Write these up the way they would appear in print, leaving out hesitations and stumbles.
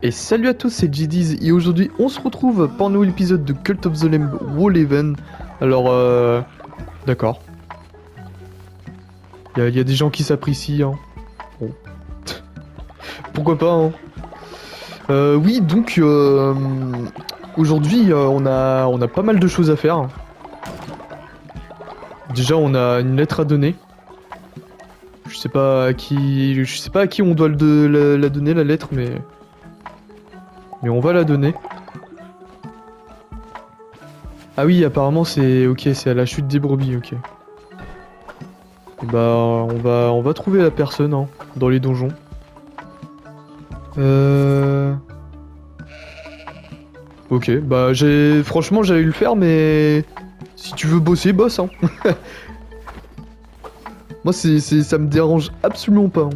Et salut à tous, c'est JD's et aujourd'hui on se retrouve pour un nouvel épisode de Cult of the Lamb Wall Alors, d'accord. Y a des gens qui s'apprécient, hein. Bon. Pourquoi pas, hein. Oui, donc, aujourd'hui on a pas mal de choses à faire. Déjà, on a une lettre à donner. Je sais pas à qui on doit la donner, la lettre, mais on va la donner. Ah oui, apparemment c'est ok, c'est à la chute des brebis, ok. Bah, on va trouver la personne, hein, dans les donjons. Euh... Ok, bah franchement j'allais le faire, mais si tu veux bosser, bosse, hein. Moi ça me dérange absolument pas, hein.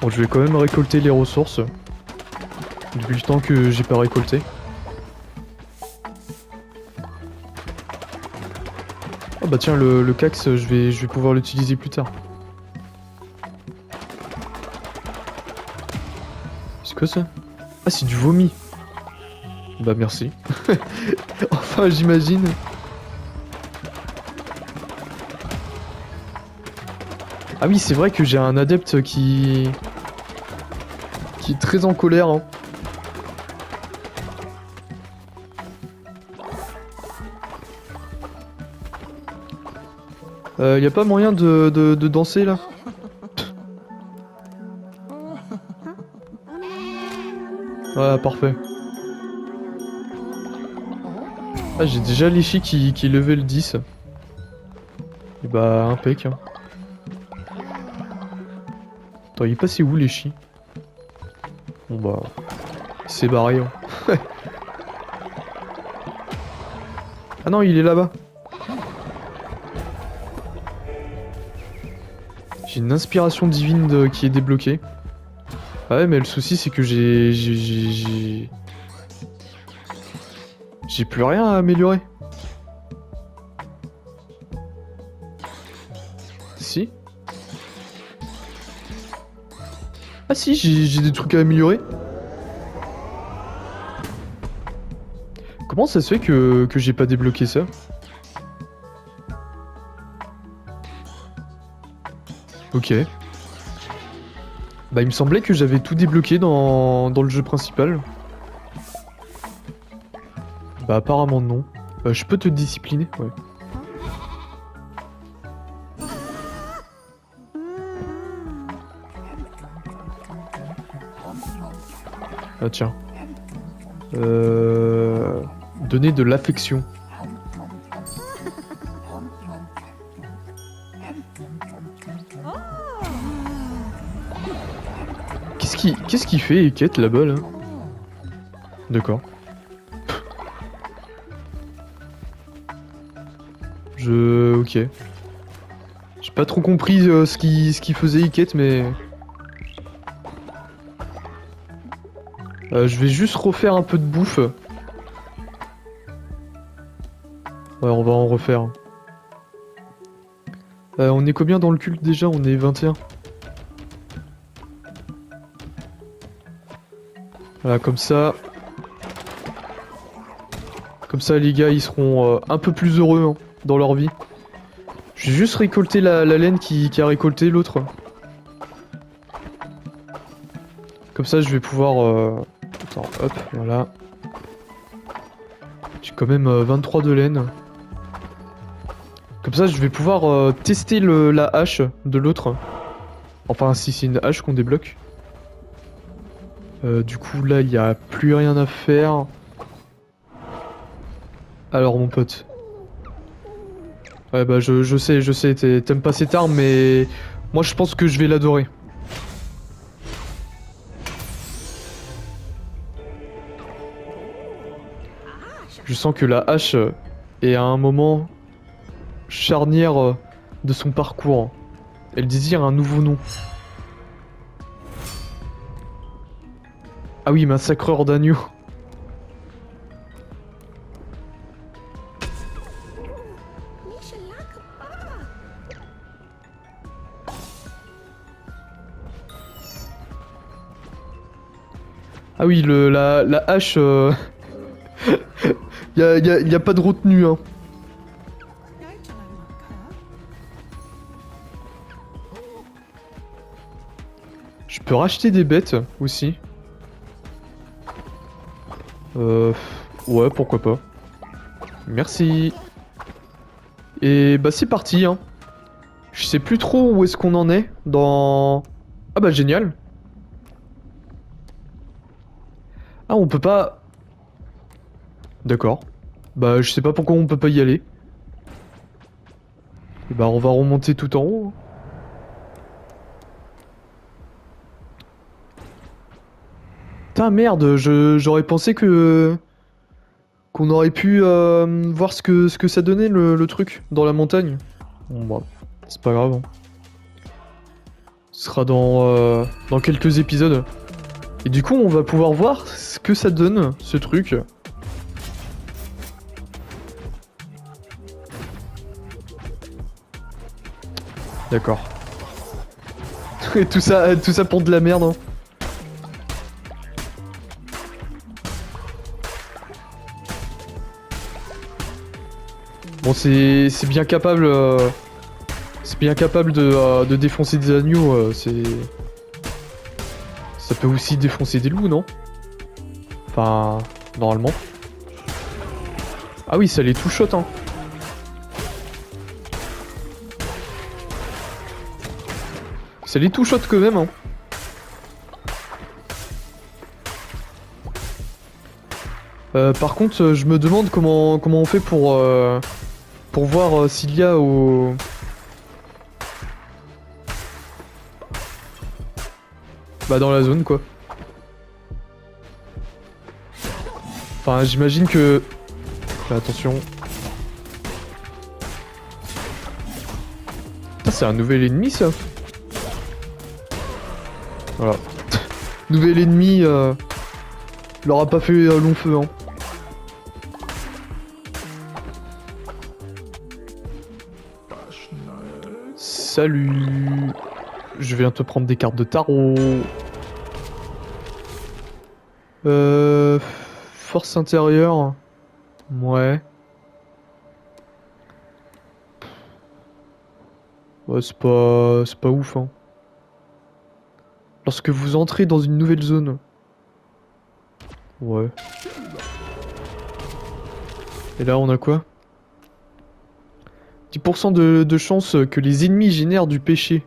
Bon, je vais quand même récolter les ressources. Depuis le temps que j'ai pas récolté. Ah bah tiens, le cax, je vais pouvoir l'utiliser plus tard. C'est quoi ça? Ah, c'est du vomi. Bah merci. Enfin, j'imagine. Ah oui, c'est vrai que j'ai un adepte qui est très en colère, hein. Y a pas moyen de danser là? Ouais, parfait. Ah, j'ai déjà l'Ishi qui levait le 10. Et bah, impec, hein. Attends, il est passé où l'Ishi? Bon bah, il s'est barré, hein. Ah non, il est là-bas. J'ai une inspiration divine qui est débloquée. Ah ouais, mais le souci c'est que j'ai plus rien à améliorer. Si? Ah si, j'ai des trucs à améliorer. Comment ça se fait que j'ai pas débloqué ça? Ok. Bah il me semblait que j'avais tout débloqué dans le jeu principal. Bah apparemment non. Je peux te discipliner? Ouais. Ah tiens. Donner de l'affection. Qu'est-ce qu'il fait, Eket, là-bas, là? D'accord. Ok. J'ai pas trop compris ce qu'il faisait, Iket, mais... je vais juste refaire un peu de bouffe. Ouais, on va en refaire. On est combien dans le culte déjà? On est 21. Voilà, comme ça... Comme ça, les gars, ils seront un peu plus heureux, hein, dans leur vie. Je vais juste récolter la laine qui a récolté l'autre. Comme ça, je vais pouvoir... Attends, hop, voilà. J'ai quand même 23 de laine. Comme ça, je vais pouvoir tester la hache de l'autre. Enfin, si c'est une hache qu'on débloque. Du coup, là, il n'y a plus rien à faire. Alors, mon pote. Ouais, bah, je sais, t'aimes pas cette arme, mais... Moi, je pense que je vais l'adorer. Je sens que la hache est à un moment charnière de son parcours. Elle désire un nouveau nom. Ah oui, massacreur d'agneaux. Ah oui, la hache... y a pas de retenue, hein. Je peux racheter des bêtes aussi. Ouais, pourquoi pas. Merci. Et bah c'est parti, hein. Je sais plus trop où est-ce qu'on en est dans... Ah bah génial. Ah on peut pas... D'accord. Bah je sais pas pourquoi on peut pas y aller. Et bah on va remonter tout en haut, hein. Putain merde, j'aurais pensé que... Qu'on aurait pu voir ce que ça donnait le truc dans la montagne. Bon bah, c'est pas grave, hein. Ce sera dans quelques épisodes. Et du coup, on va pouvoir voir ce que ça donne, ce truc. D'accord. Et tout ça pour de la merde, hein. Bon, c'est bien capable... c'est bien capable de défoncer des agneaux, c'est... Ça peut aussi défoncer des loups, non? Enfin, normalement. Ah oui, ça les two-shot, hein. Ça les two-shot quand même, hein. Par contre, je me demande comment on fait pour voir s'il y a au... Bah dans la zone quoi. Enfin j'imagine que... Fais attention. Putain, c'est un nouvel ennemi ça. Voilà. Nouvel ennemi, leur a pas fait long feu hein. Salut. Je viens te prendre des cartes de tarot. Force intérieure. Ouais. Ouais, c'est pas ouf, hein. Lorsque vous entrez dans une nouvelle zone. Ouais. Et là, on a quoi? 10% de chance que les ennemis génèrent du péché.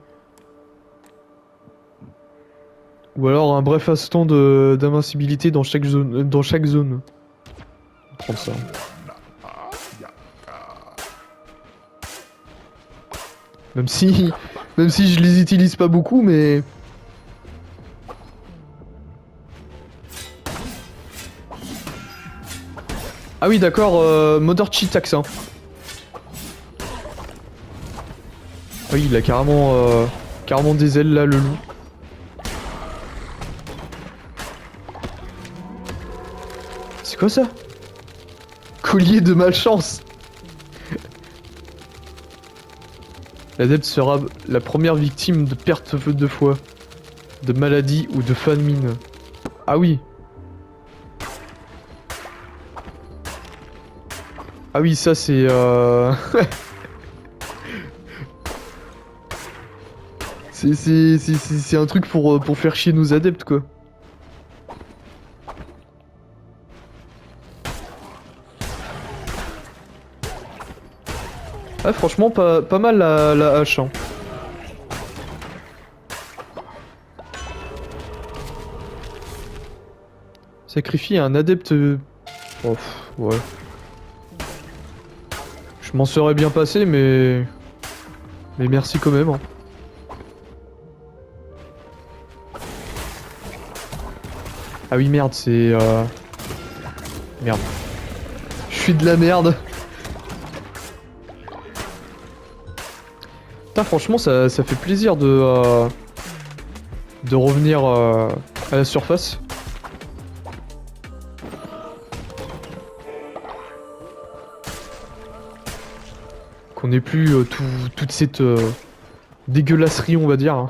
Ou alors un bref instant d'invincibilité dans chaque zone. On va prendre ça. Même si je les utilise pas beaucoup, mais... Ah oui, d'accord, Mother Cheetax, hein. Oui, il a carrément des ailes là, le loup. C'est quoi ça? Collier de malchance. L'adepte sera la première victime de perte de foi, de maladie ou de famine. Ah oui. Ah oui, ça c'est... c'est un truc pour faire chier nos adeptes, quoi. Ah, franchement, pas mal la hache, hein. Sacrifier un adepte... Oh, ouais. Je m'en serais bien passé, mais... Mais merci quand même, hein. Ah oui, merde, c'est... Merde. Je suis de la merde. Putain, franchement, ça fait plaisir de revenir à la surface. Qu'on n'ait plus toute cette dégueulasserie, on va dire, hein.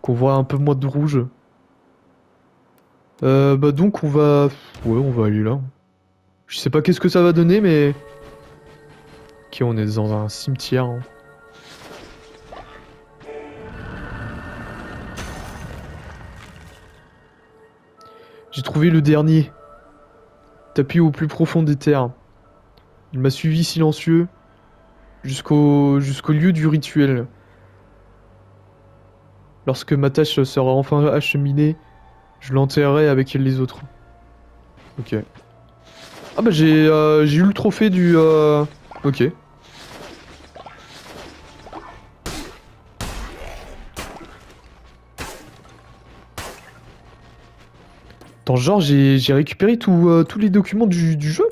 Qu'on voit un peu moins de rouge. Bah donc on va... Ouais, on va aller là. Je sais pas qu'est-ce que ça va donner, mais... Ok, on est dans un cimetière. Hein. J'ai trouvé le dernier. Tapis au plus profond des terres. Il m'a suivi silencieux jusqu'au lieu du rituel. Lorsque ma tâche sera enfin acheminée, je l'enterrerai avec les autres. Ok. Ah bah j'ai eu le trophée du... Ok. Attends, genre j'ai récupéré tous les documents du jeu?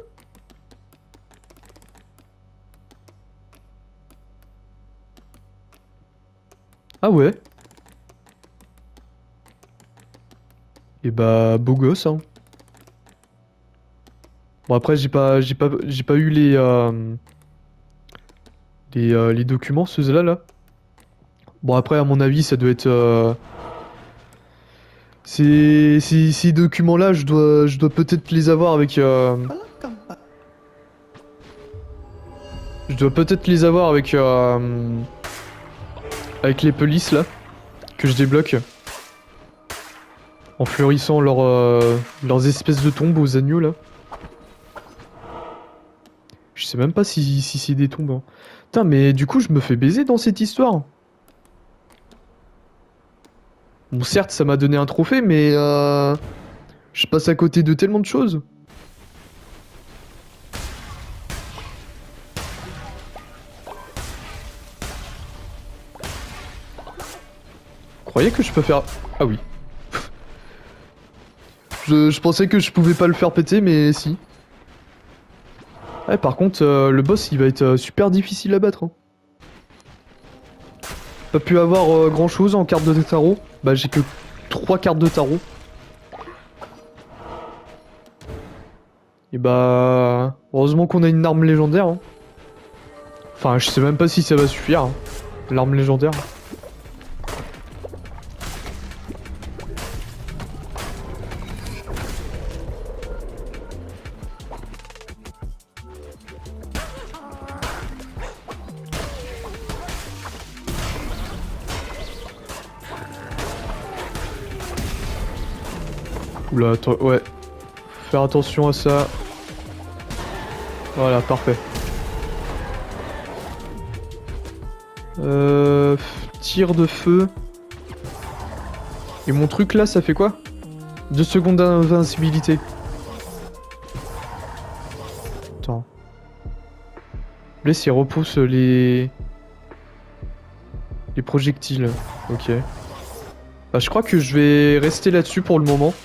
Ah ouais. Et bah beau gosse hein. Bon après j'ai pas eu les documents ceux-là là. Bon après à mon avis ça doit être ces documents-là je dois peut-être les avoir avec je dois peut-être les avoir avec les polices là que je débloque en fleurissant leurs espèces de tombes aux agneaux là. Je sais même pas si c'est des tombes. Hein. Putain mais du coup je me fais baiser dans cette histoire. Bon certes ça m'a donné un trophée mais je passe à côté de tellement de choses. Croyez que je peux faire... Ah oui. Je pensais que je pouvais pas le faire péter, mais si. Ouais, par contre, le boss, il va être super difficile à battre. Hein. Pas pu avoir grand chose en carte de tarot. Bah, j'ai que 3 cartes de tarot. Et bah... Heureusement qu'on a une arme légendaire. Hein. Enfin, je sais même pas si ça va suffire. Hein. L'arme légendaire. Oula, attends, ouais. Faire attention à ça. Voilà, parfait. Tir de feu. Et mon truc là, ça fait quoi? 2 secondes d'invincibilité. Attends. Laisse, il repousse les projectiles. Ok. Bah, je crois que je vais rester là-dessus pour le moment.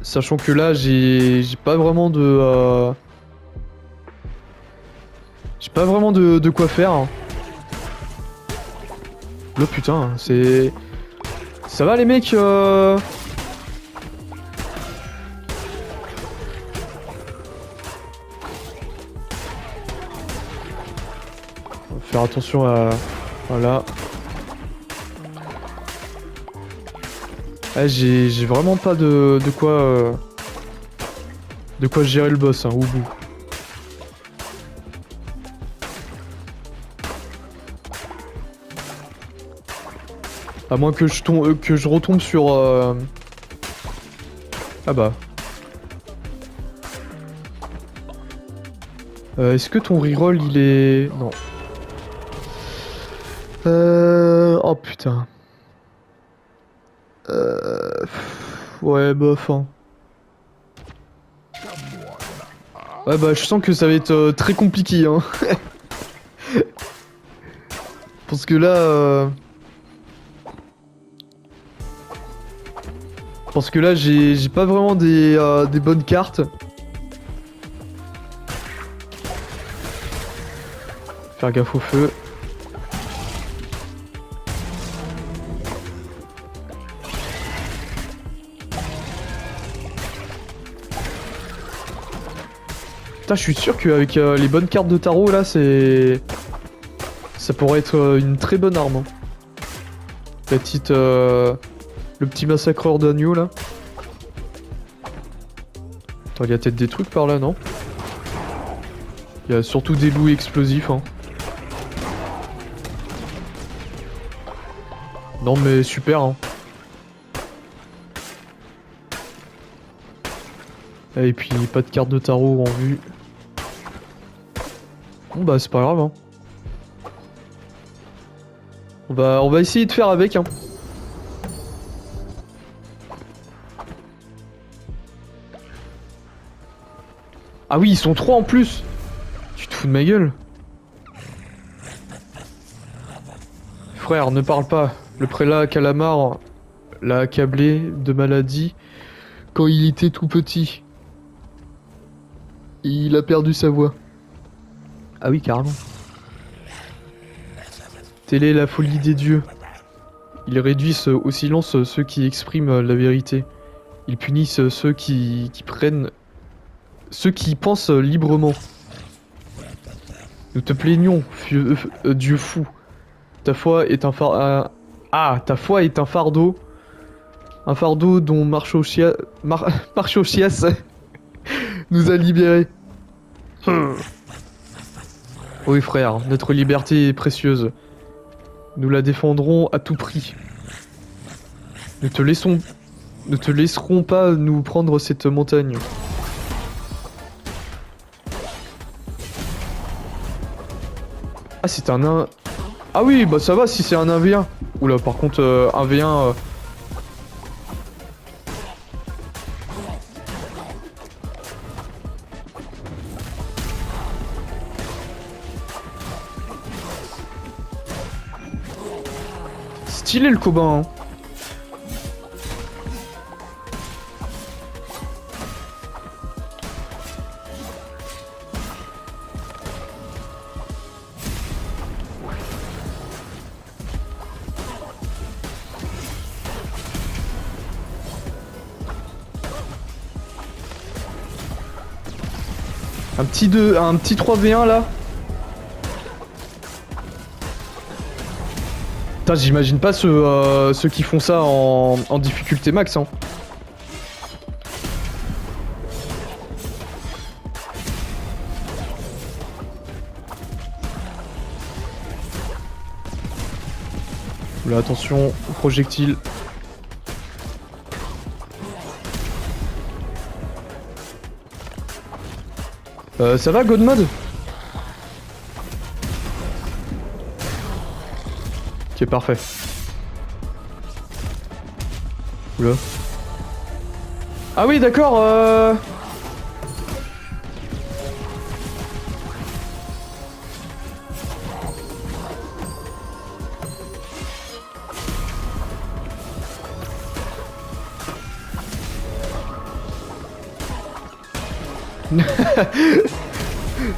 Sachant que là, j'ai pas vraiment de... J'ai pas vraiment de quoi faire. Hein. Là, putain, c'est... Ça va les mecs Faire attention à... Voilà. Ah, j'ai vraiment pas de quoi... De quoi gérer le boss, hein, au bout. À moins que je retombe sur... Ah bah. Est-ce que ton reroll il est... Non. Oh putain. Ouais, bof. Hein. Ouais, bah, je sens que ça va être très compliqué, hein. Parce que là... Parce que là, j'ai pas vraiment des bonnes cartes. Faire gaffe au feu. Putain, je suis sûr qu'avec les bonnes cartes de tarot, là, ça Ça pourrait être une très bonne arme. Hein. Le petit massacreur d'agneau là. Attends, il y a peut-être des trucs par là, non? Il y a surtout des loups explosifs. Hein. Non mais super. Hein. Et puis pas de carte de tarot en vue. Bon bah c'est pas grave. Hein. On va essayer de faire avec. Hein. Ah oui, ils sont 3 en plus. Tu te fous de ma gueule? Frère, ne parle pas. Le prélat Calamar l'a accablé de maladie quand il était tout petit. Il a perdu sa voix. Ah oui, carrément. Telle est la folie des dieux. Ils réduisent au silence ceux qui expriment la vérité. Ils punissent ceux qui prennent... Ceux qui pensent librement. Nous te plaignons, Dieu fou. Ta foi est un fardeau... ta foi est un fardeau. Un fardeau dont Marchochias nous a libérés. Oui frère, notre liberté est précieuse. Nous la défendrons à tout prix. Ne te laisserons pas nous prendre cette montagne. Ah c'est un... Ah oui, bah ça va si c'est un 1v1. Oula, par contre, 1v1... Stylé le Cobain, hein. Un petit 3v1 là. Putain, j'imagine pas ceux qui font ça en difficulté max. Hein. Oula, attention, projectile. Ça va, Godmode? Ok, parfait. Oula. Ah oui, d'accord,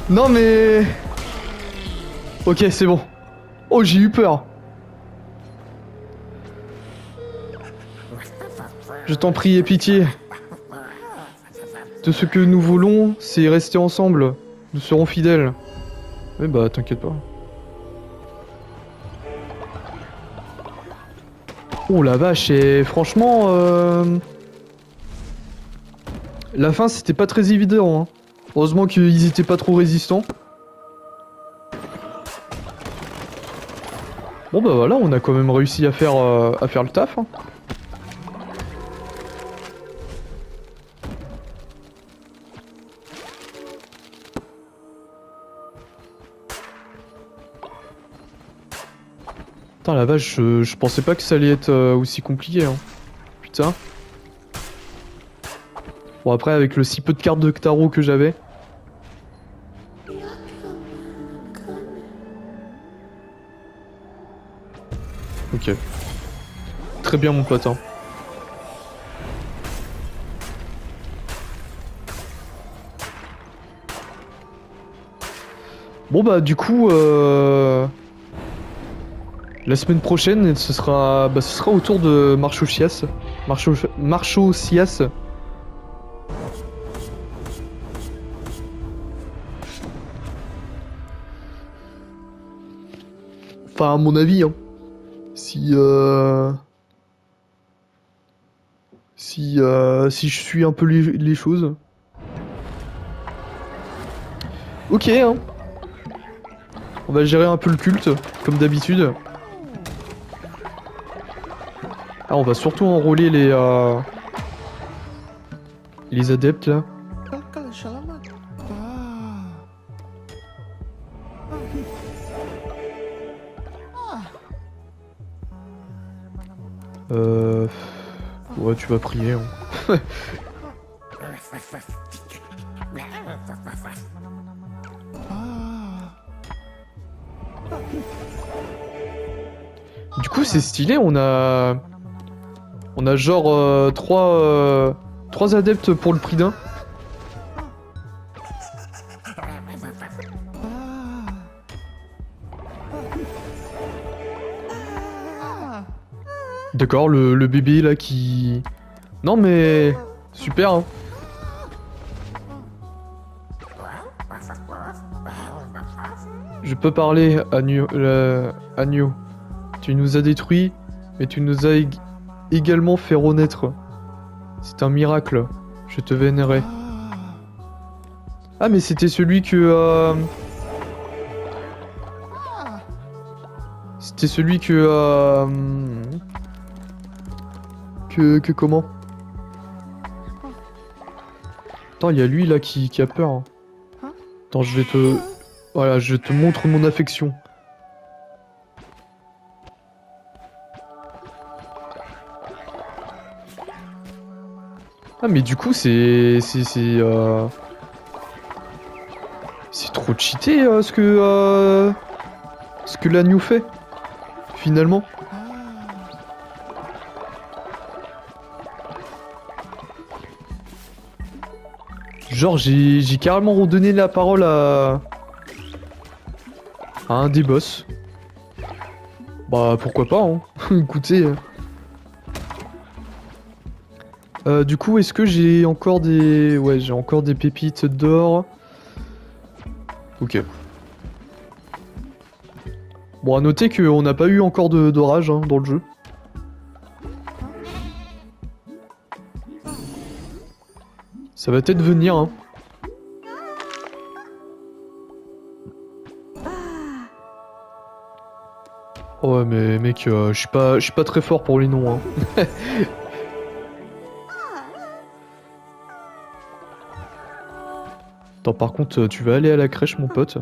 Non mais... Ok, c'est bon. Oh, j'ai eu peur. Je t'en prie, aie pitié. De ce que nous voulons, c'est rester ensemble. Nous serons fidèles. Eh bah, t'inquiète pas. Oh la vache, et franchement... La fin, c'était pas très évident. Hein. Heureusement qu'ils étaient pas trop résistants. Bon bah voilà, on a quand même réussi à faire le taf. Hein. Putain la vache, je pensais pas que ça allait être aussi compliqué. Hein. Putain. Bon après avec le si peu de cartes de tarot que j'avais. Ok. Très bien mon pote. Hein. Bon bah du coup la semaine prochaine ce sera au tour de Marchochias. Marchochias. Enfin, à mon avis, hein. Si si je suis un peu les choses. Ok, hein. On va gérer un peu le culte, comme d'habitude. Ah, on va surtout enrôler les adeptes, là. Ouais, tu vas prier, hein. Du coup, c'est stylé, on a genre trois adeptes pour le prix d'un. D'accord, le bébé là qui... Non mais... Super, hein. Je peux parler, Agneau. Tu nous as détruits, mais tu nous as également fait renaître. C'est un miracle. Je te vénérais. Ah, mais c'était celui que... C'était celui que... Que comment? Attends, il y a lui là qui a peur. Hein. Attends, je vais te... Voilà, je te montre mon affection. Ah mais du coup c'est trop cheaté ce que l'agneau fait finalement. Genre j'ai carrément redonné la parole à un des boss. Bah pourquoi pas hein. Écoutez. Du coup, est-ce que j'ai encore des... Ouais, j'ai encore des pépites d'or. Ok. Bon, à noter qu'on n'a pas eu encore d'orage hein, dans le jeu. Ça va peut-être venir, hein. Oh ouais, mais mec, je suis pas très fort pour les noms, hein. Attends, par contre, tu vas aller à la crèche, mon pote.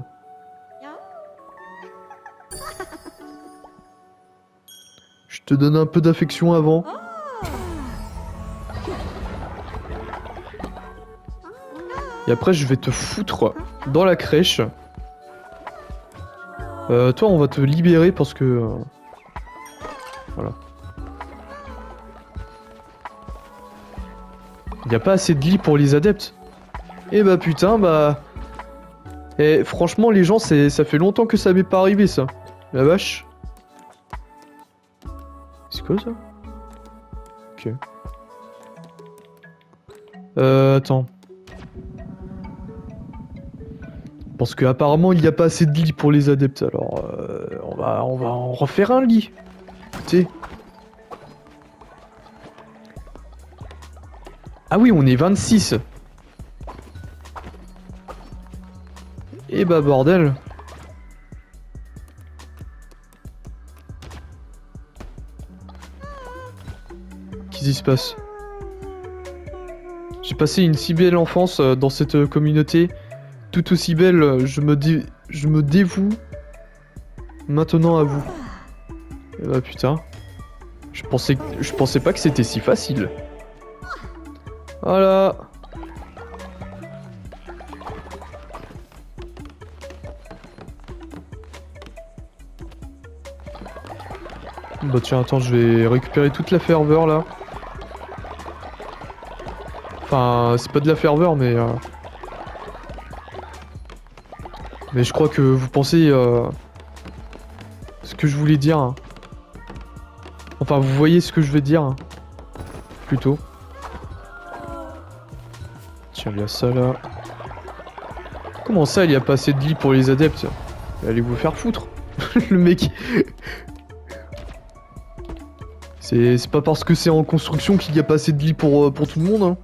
Je te donne un peu d'affection avant. Et après, je vais te foutre dans la crèche. Toi, on va te libérer parce que... voilà. Il n'y a pas assez de lits pour les adeptes. Et bah putain, bah... Et franchement, les gens, ça fait longtemps que ça m'est pas arrivé, ça. La vache. C'est quoi, ça? Ok. Attends. Parce que apparemment, il n'y a pas assez de lits pour les adeptes, alors... on va en refaire un lit. Écoutez. Ah oui, on est 26. Et bah bordel. Qu'est-ce qui se passe? J'ai passé une si belle enfance dans cette communauté. Tout aussi belle, je me dévoue maintenant à vous. Et bah putain. Je pensais pas que c'était si facile. Voilà. Bah tiens, attends, je vais récupérer toute la ferveur là. Enfin, c'est pas de la ferveur, mais... Mais je crois que vous pensez... ce que je voulais dire. Hein. Enfin, vous voyez ce que je veux dire. Hein. Plutôt. Tiens, il y a ça là. Comment ça, il y a pas assez de lits pour les adeptes? Allez vous faire foutre. Le mec. C'est pas parce que c'est en construction qu'il n'y a pas assez de lits pour tout le monde, hein.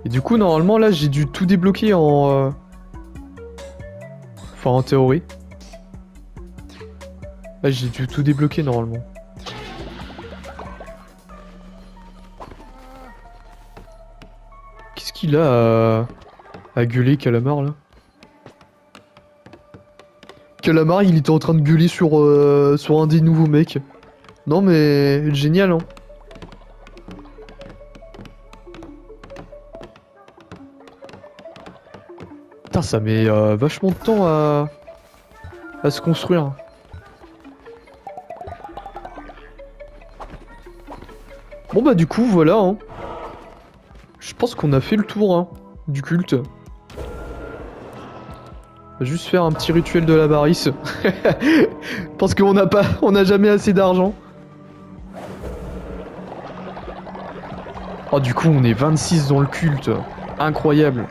Et du coup, normalement, là, j'ai dû tout débloquer en... Enfin, en théorie. Là, j'ai dû tout débloquer, normalement. Qu'est-ce qu'il a à gueuler, Calamar, là? Calamar, il était en train de gueuler sur un des nouveaux mecs. Non, mais... Génial, hein. Putain, ça met vachement de temps à se construire. Bon bah du coup, voilà, hein. Je pense qu'on a fait le tour, hein, du culte. On va juste faire un petit rituel de l'avarice. Parce qu'on n'a jamais assez d'argent. Oh, du coup, on est 26 dans le culte. Incroyable.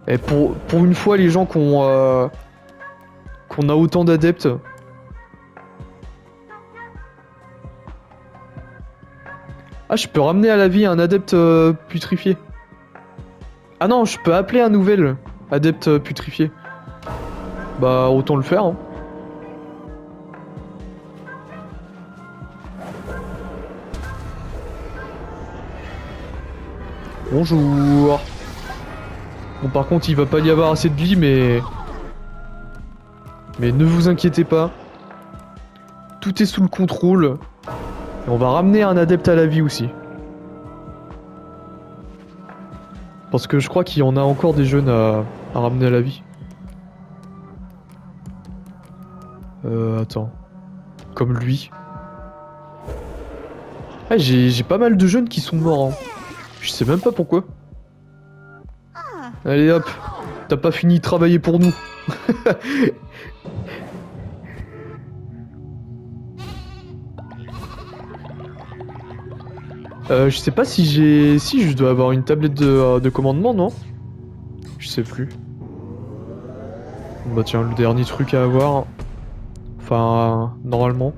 Et pour une fois, les gens qu'on a autant d'adeptes. Ah, je peux ramener à la vie un adepte putrifié. Ah non, je peux appeler un nouvel adepte putrifié. Bah, autant le faire, hein. Bonjour. Bon, par contre, il va pas y avoir assez de lits, mais ne vous inquiétez pas. Tout est sous le contrôle. Et on va ramener un adepte à la vie aussi. Parce que je crois qu'il y en a encore des jeunes à ramener à la vie. Attends. Comme lui. Ah, j'ai pas mal de jeunes qui sont morts, hein. Je sais même pas pourquoi. Allez hop. T'as pas fini de travailler pour nous. Je sais pas si j'ai... Si, je dois avoir une tablette de commandement, non? Je sais plus. Bah tiens, le dernier truc à avoir. Enfin, normalement.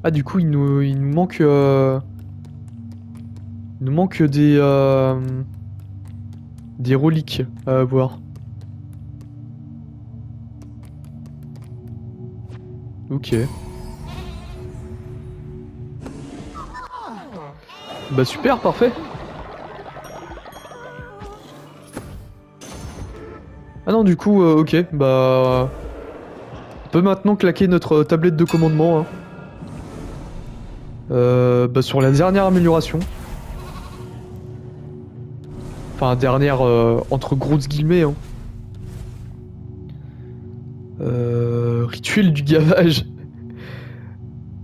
Ah, du coup, il nous manque... Il nous manque des reliques à avoir. Ok. Bah super, parfait. Ah non, du coup, ok, bah... On peut maintenant claquer notre tablette de commandement, hein. Bah sur la dernière amélioration. Enfin, dernière entre grosses guillemets, hein. Rituel du gavage.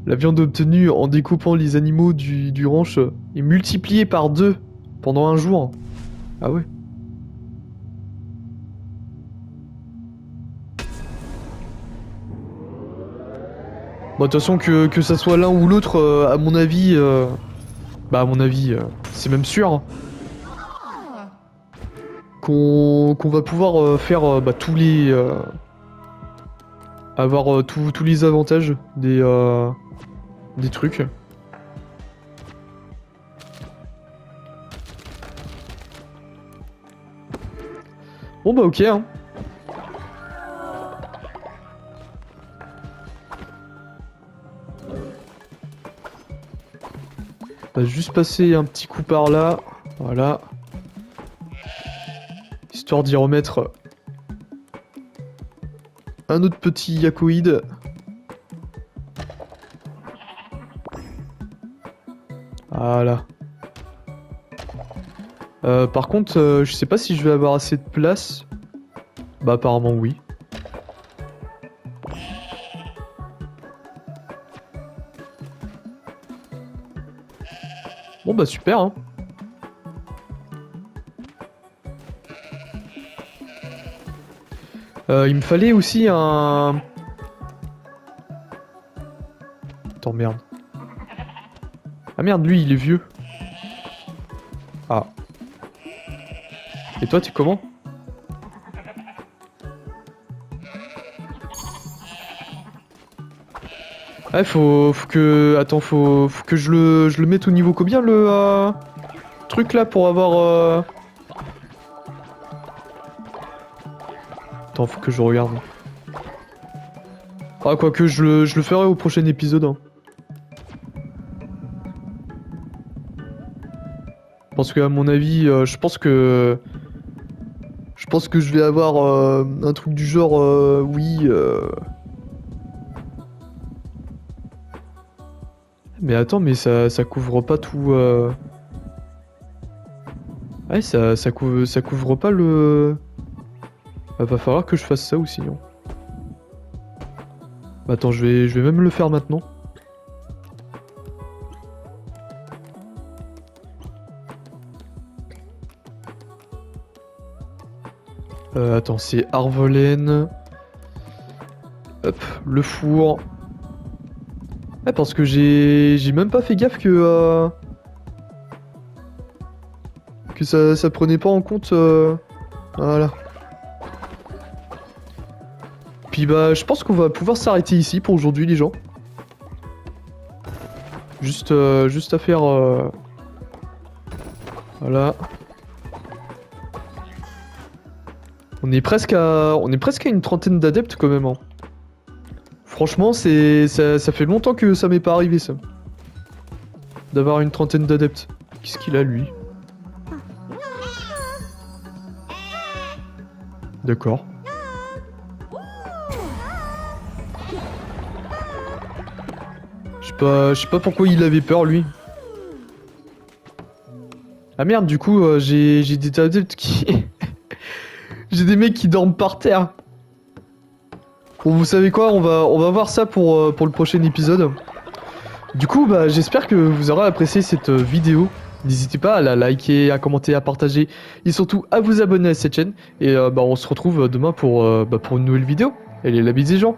La viande obtenue en découpant les animaux du ranch est multipliée par 2 pendant un jour. Ah ouais. Bon, de toute façon, que ça soit l'un ou l'autre, à mon avis... Bah, à mon avis, c'est même sûr, hein, qu'on va pouvoir faire bah, tous les... avoir tous les avantages des trucs. Bon bah ok, hein. On va juste passer un petit coup par là. Voilà. Histoire d'y remettre un autre petit yakoïde. Voilà. Par contre, je sais pas si je vais avoir assez de place. Bah apparemment oui. Bon bah super, hein. Il me fallait aussi un... Attends, merde. Ah merde, lui, il est vieux. Ah. Et toi, tu comment? Ouais, faut que... Attends, faut que je le mette au niveau combien, le truc, là, pour avoir... Attends, faut que je regarde. Ah, quoique, je le ferai au prochain épisode, hein. Parce que à mon avis, je pense que je vais avoir un truc du genre, oui. Mais attends, mais ça couvre pas tout. Ouais, ça couvre pas le. Ah, va falloir que je fasse ça aussi, non. Bah, attends, je vais même le faire maintenant. Attends, c'est Arvelen. Hop, le four. Ouais, parce que j'ai même pas fait gaffe que ça prenait pas en compte. Voilà. Puis bah, je pense qu'on va pouvoir s'arrêter ici pour aujourd'hui, les gens. Juste à faire. Voilà. On est presque à une trentaine d'adeptes quand même, hein. Franchement, ça fait longtemps que ça m'est pas arrivé, ça. D'avoir une trentaine d'adeptes. Qu'est-ce qu'il a, lui? D'accord. Je sais pas pourquoi il avait peur, lui. Ah merde, du coup, j'ai des adeptes qui... J'ai des mecs qui dorment par terre. Bon, vous savez quoi, on va voir ça pour le prochain épisode. Du coup, bah, j'espère que vous aurez apprécié cette vidéo. N'hésitez pas à la liker, à commenter, à partager et surtout à vous abonner à cette chaîne. Et bah, on se retrouve demain pour une nouvelle vidéo. Allez, la bise des gens.